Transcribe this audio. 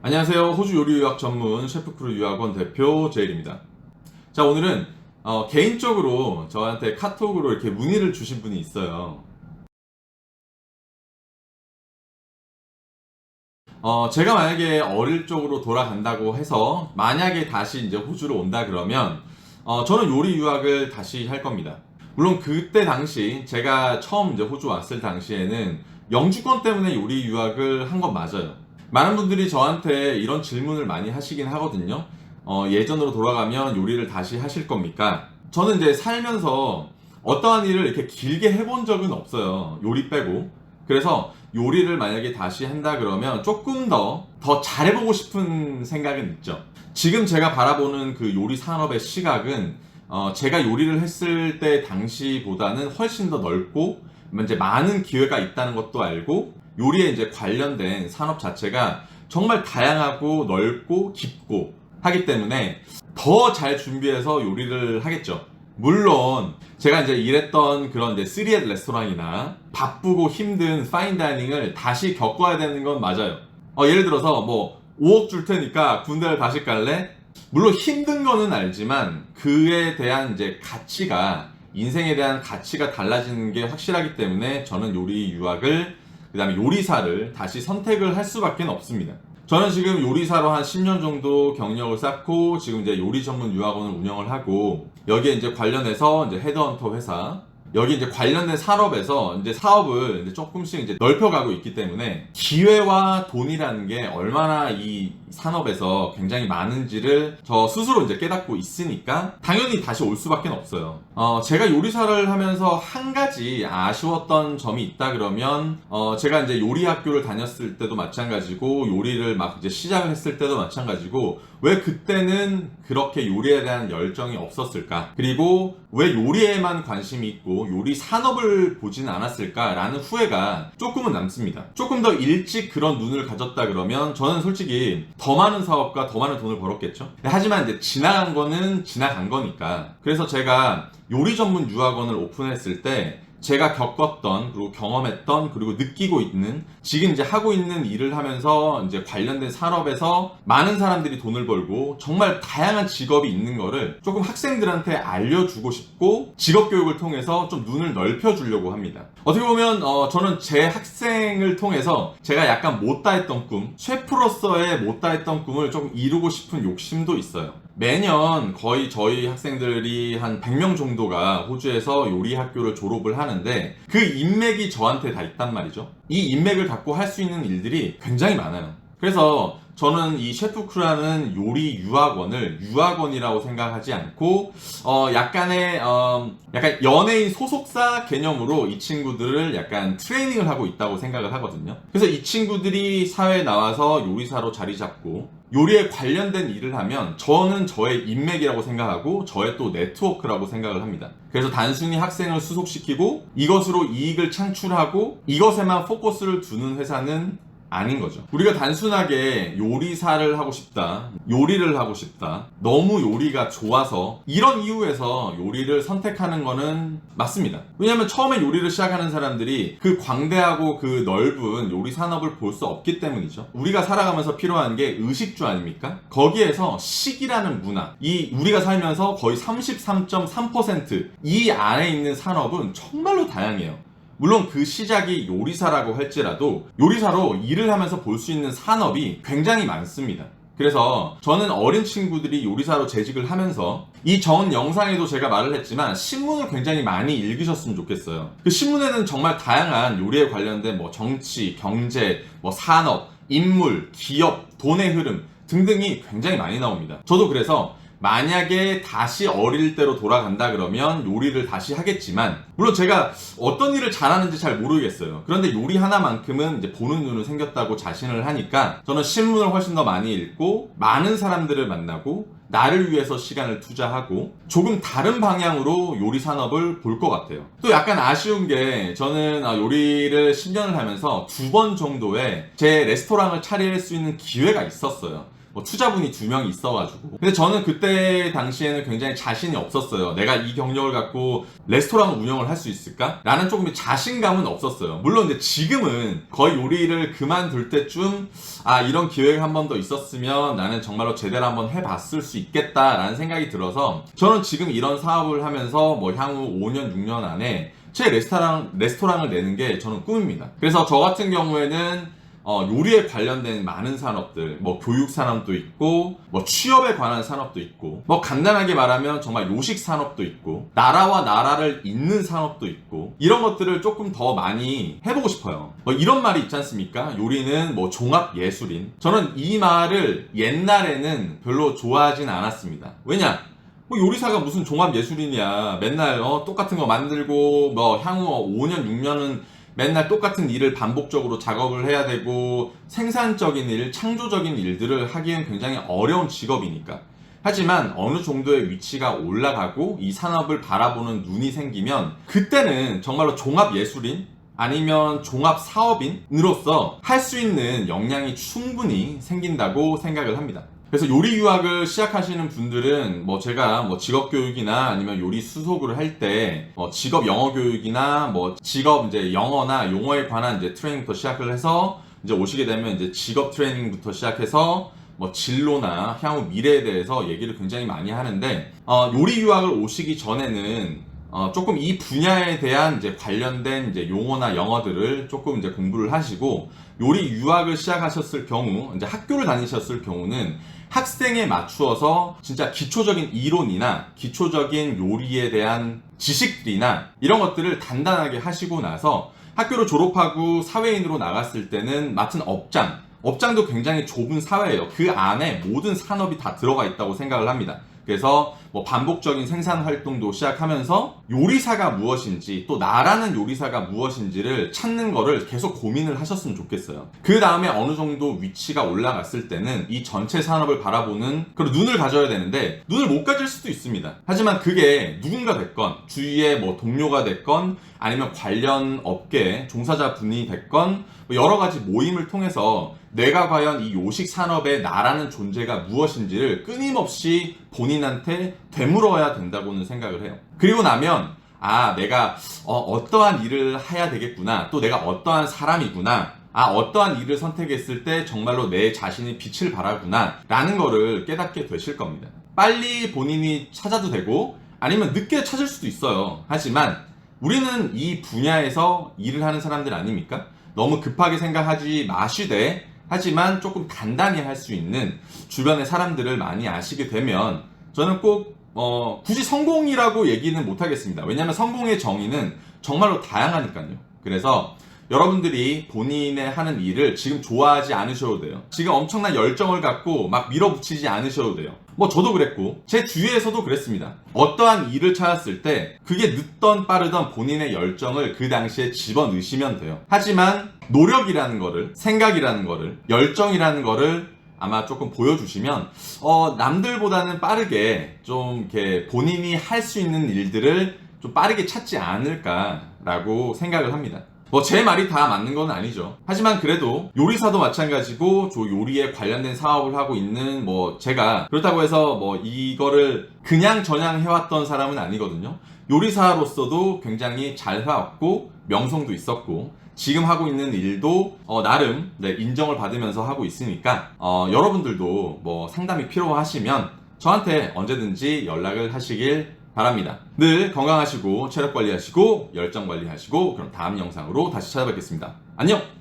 안녕하세요. 호주 요리 유학 전문 셰프크루 유학원 대표 제일입니다. 자, 오늘은 개인적으로 저한테 카톡으로 이렇게 문의를 주신 분이 있어요. 제가 만약에 어릴 적으로 돌아간다고 해서 만약에 다시 이제 호주로 온다 그러면 저는 요리 유학을 다시 할 겁니다. 물론 그때 당시 제가 처음 이제 호주 왔을 당시에는 영주권 때문에 요리 유학을 한 건 맞아요. 많은 분들이 저한테 이런 질문을 많이 하시긴 하거든요. 예전으로 돌아가면 요리를 다시 하실 겁니까? 저는 이제 살면서 어떠한 일을 이렇게 길게 해본 적은 없어요. 요리 빼고. 그래서 요리를 만약에 다시 한다 그러면 조금 더 잘해보고 싶은 생각은 있죠. 지금 제가 바라보는 그 요리 산업의 시각은 제가 요리를 했을 때 당시보다는 훨씬 더 넓고 이제 많은 기회가 있다는 것도 알고 요리에 이제 관련된 산업 자체가 정말 다양하고 넓고 깊고 하기 때문에 더 잘 준비해서 요리를 하겠죠. 물론 제가 이제 일했던 그런 이제 3앳 레스토랑이나 바쁘고 힘든 파인다이닝을 다시 겪어야 되는 건 맞아요. 예를 들어서 뭐 5억 줄 테니까 군대를 다시 갈래? 물론 힘든 거는 알지만 그에 대한 이제 가치가 인생에 대한 가치가 달라지는 게 확실하기 때문에 저는 요리 유학을 그 다음에 요리사를 다시 선택을 할 수밖에 없습니다. 저는 지금 요리사로 한 10년 정도 경력을 쌓고 지금 이제 요리 전문 유학원을 운영을 하고 여기에 이제 관련해서 이제 헤드헌터 회사 여기 이제 관련된 산업에서 이제 사업을 이제 조금씩 이제 넓혀가고 있기 때문에 기회와 돈이라는 게 얼마나 이 산업에서 굉장히 많은지를 저 스스로 이제 깨닫고 있으니까 당연히 다시 올 수밖에 없어요. 제가 요리사를 하면서 한 가지 아쉬웠던 점이 있다 그러면 제가 이제 요리 학교를 다녔을 때도 마찬가지고 요리를 막 이제 시작을 했을 때도 마찬가지고 왜 그때는 그렇게 요리에 대한 열정이 없었을까? 그리고 왜 요리에만 관심이 있고 요리 산업을 보진 않았을까라는 후회가 조금은 남습니다. 조금 더 일찍 그런 눈을 가졌다 그러면 저는 솔직히 더 많은 사업과 더 많은 돈을 벌었겠죠. 하지만 이제 지나간 거는 지나간 거니까. 그래서 제가 요리 전문 유학원을 오픈했을 때 제가 겪었던 그리고 경험했던 그리고 느끼고 있는 지금 이제 하고 있는 일을 하면서 이제 관련된 산업에서 많은 사람들이 돈을 벌고 정말 다양한 직업이 있는 거를 조금 학생들한테 알려주고 싶고 직업 교육을 통해서 좀 눈을 넓혀주려고 합니다. 어떻게 보면 저는 제 학생을 통해서 제가 약간 못다했던 꿈, 셰프로서의 못다했던 꿈을 좀 이루고 싶은 욕심도 있어요. 매년 거의 저희 학생들이 한 100명 정도가 호주에서 요리 학교를 졸업을 하는데 그 인맥이 저한테 다 있단 말이죠. 이 인맥을 갖고 할 수 있는 일들이 굉장히 많아요. 그래서 저는 이 셰프크루라는 요리 유학원을 유학원이라고 생각하지 않고 약간 연예인 소속사 개념으로 이 친구들을 약간 트레이닝을 하고 있다고 생각을 하거든요. 그래서 이 친구들이 사회에 나와서 요리사로 자리 잡고 요리에 관련된 일을 하면 저는 저의 인맥이라고 생각하고 저의 또 네트워크라고 생각을 합니다. 그래서 단순히 학생을 수속시키고 이것으로 이익을 창출하고 이것에만 포커스를 두는 회사는 아닌 거죠. 우리가 단순하게 요리사를 하고 싶다, 요리를 하고 싶다, 너무 요리가 좋아서 이런 이유에서 요리를 선택하는 거는 맞습니다. 왜냐하면 처음에 요리를 시작하는 사람들이 그 광대하고 그 넓은 요리 산업을 볼 수 없기 때문이죠. 우리가 살아가면서 필요한 게 의식주 아닙니까? 거기에서 식이라는 문화, 이 우리가 살면서 거의 33.3% 안에 있는 산업은 정말로 다양해요. 물론 그 시작이 요리사라고 할지라도 요리사로 일을 하면서 볼 수 있는 산업이 굉장히 많습니다. 그래서 저는 어린 친구들이 요리사로 재직을 하면서 이 전 영상에도 제가 말을 했지만 신문을 굉장히 많이 읽으셨으면 좋겠어요. 그 신문에는 정말 다양한 요리에 관련된 뭐 정치, 경제, 뭐 산업, 인물, 기업, 돈의 흐름 등등이 굉장히 많이 나옵니다. 저도 그래서 만약에 다시 어릴 때로 돌아간다 그러면 요리를 다시 하겠지만 물론 제가 어떤 일을 잘하는지 잘 모르겠어요. 그런데 요리 하나만큼은 이제 보는 눈은 생겼다고 자신을 하니까 저는 신문을 훨씬 더 많이 읽고 많은 사람들을 만나고 나를 위해서 시간을 투자하고 조금 다른 방향으로 요리 산업을 볼 것 같아요. 또 약간 아쉬운 게 저는 요리를 10년을 하면서 2번 정도의 제 레스토랑을 차릴 수 있는 기회가 있었어요. 뭐 투자분이 2명이 있어가지고. 근데 저는 그때 당시에는 굉장히 자신이 없었어요. 내가 이 경력을 갖고 레스토랑을 운영을 할 수 있을까? 라는 조금의 자신감은 없었어요. 물론 근데 지금은 거의 요리를 그만둘 때쯤 이런 기회가 한 번 더 있었으면 나는 정말로 제대로 한번 해봤을 수 있겠다라는 생각이 들어서 저는 지금 이런 사업을 하면서 뭐 향후 5년, 6년 안에 제 레스토랑을 내는 게 저는 꿈입니다. 그래서 저 같은 경우에는 요리에 관련된 많은 산업들, 뭐 교육 산업도 있고, 뭐 취업에 관한 산업도 있고, 뭐 간단하게 말하면 정말 요식 산업도 있고, 나라와 나라를 잇는 산업도 있고, 이런 것들을 조금 더 많이 해보고 싶어요. 뭐 이런 말이 있지 않습니까? 요리는 뭐 종합 예술인. 저는 이 말을 옛날에는 별로 좋아하진 않았습니다. 왜냐? 뭐 요리사가 무슨 종합 예술이냐. 맨날 똑같은 거 만들고, 뭐 향후 5년, 6년은 맨날 똑같은 일을 반복적으로 작업을 해야 되고 생산적인 일, 창조적인 일들을 하기엔 굉장히 어려운 직업이니까. 하지만 어느 정도의 위치가 올라가고 이 산업을 바라보는 눈이 생기면 그때는 정말로 종합예술인 아니면 종합사업인으로서 할 수 있는 역량이 충분히 생긴다고 생각을 합니다. 그래서 요리 유학을 시작하시는 분들은 뭐 제가 뭐 직업 교육이나 아니면 요리 수속을 할 때 뭐 직업 영어 교육이나 뭐 직업 이제 영어나 용어에 관한 이제 트레이닝부터 시작을 해서 이제 오시게 되면 이제 직업 트레이닝부터 시작해서 뭐 진로나 향후 미래에 대해서 얘기를 굉장히 많이 하는데 요리 유학을 오시기 전에는 조금 이 분야에 대한 이제 관련된 이제 용어나 영어들을 조금 이제 공부를 하시고 요리 유학을 시작하셨을 경우 이제 학교를 다니셨을 경우는 학생에 맞추어서 진짜 기초적인 이론이나 기초적인 요리에 대한 지식들이나 이런 것들을 단단하게 하시고 나서 학교를 졸업하고 사회인으로 나갔을 때는 맡은 업장도 굉장히 좁은 사회예요. 그 안에 모든 산업이 다 들어가 있다고 생각을 합니다. 그래서 뭐 반복적인 생산 활동도 시작하면서 요리사가 무엇인지 또 나라는 요리사가 무엇인지를 찾는 거를 계속 고민을 하셨으면 좋겠어요. 그 다음에 어느 정도 위치가 올라갔을 때는 이 전체 산업을 바라보는 그런 눈을 가져야 되는데 눈을 못 가질 수도 있습니다. 하지만 그게 누군가 됐건 주위에 뭐 동료가 됐건 아니면 관련 업계 종사자 분이 됐건 뭐 여러 가지 모임을 통해서 내가 과연 이 요식 산업의 나라는 존재가 무엇인지를 끊임없이 본인한테 되물어야 된다고는 생각을 해요. 그리고 나면 내가 어떠한 일을 해야 되겠구나. 또 내가 어떠한 사람이구나. 어떠한 일을 선택했을 때 정말로 내 자신이 빛을 발하구나 라는 거를 깨닫게 되실 겁니다. 빨리 본인이 찾아도 되고 아니면 늦게 찾을 수도 있어요. 하지만 우리는 이 분야에서 일을 하는 사람들 아닙니까? 너무 급하게 생각하지 마시되 하지만 조금 단단히 할 수 있는 주변의 사람들을 많이 아시게 되면 저는 꼭 굳이 성공이라고 얘기는 못하겠습니다. 왜냐하면 성공의 정의는 정말로 다양하니까요. 그래서 여러분들이 본인의 하는 일을 지금 좋아하지 않으셔도 돼요. 지금 엄청난 열정을 갖고 막 밀어붙이지 않으셔도 돼요. 뭐 저도 그랬고 제 주위에서도 그랬습니다. 어떠한 일을 찾았을 때 그게 늦던 빠르던 본인의 열정을 그 당시에 집어넣으시면 돼요. 하지만 노력이라는 거를, 생각이라는 거를, 열정이라는 거를 아마 조금 보여주시면 남들보다는 빠르게 좀 이렇게 본인이 할 수 있는 일들을 좀 빠르게 찾지 않을까라고 생각을 합니다. 뭐 제 말이 다 맞는 건 아니죠. 하지만 그래도 요리사도 마찬가지고 저 요리에 관련된 사업을 하고 있는 뭐 제가 그렇다고 해서 뭐 이거를 그냥 저냥 해왔던 사람은 아니거든요. 요리사로서도 굉장히 잘 해왔고 명성도 있었고 지금 하고 있는 일도 나름 인정을 받으면서 하고 있으니까 여러분들도 뭐 상담이 필요하시면 저한테 언제든지 연락을 하시길 바랍니다. 늘 건강하시고 체력 관리하시고 열정 관리하시고 그럼 다음 영상으로 다시 찾아뵙겠습니다. 안녕!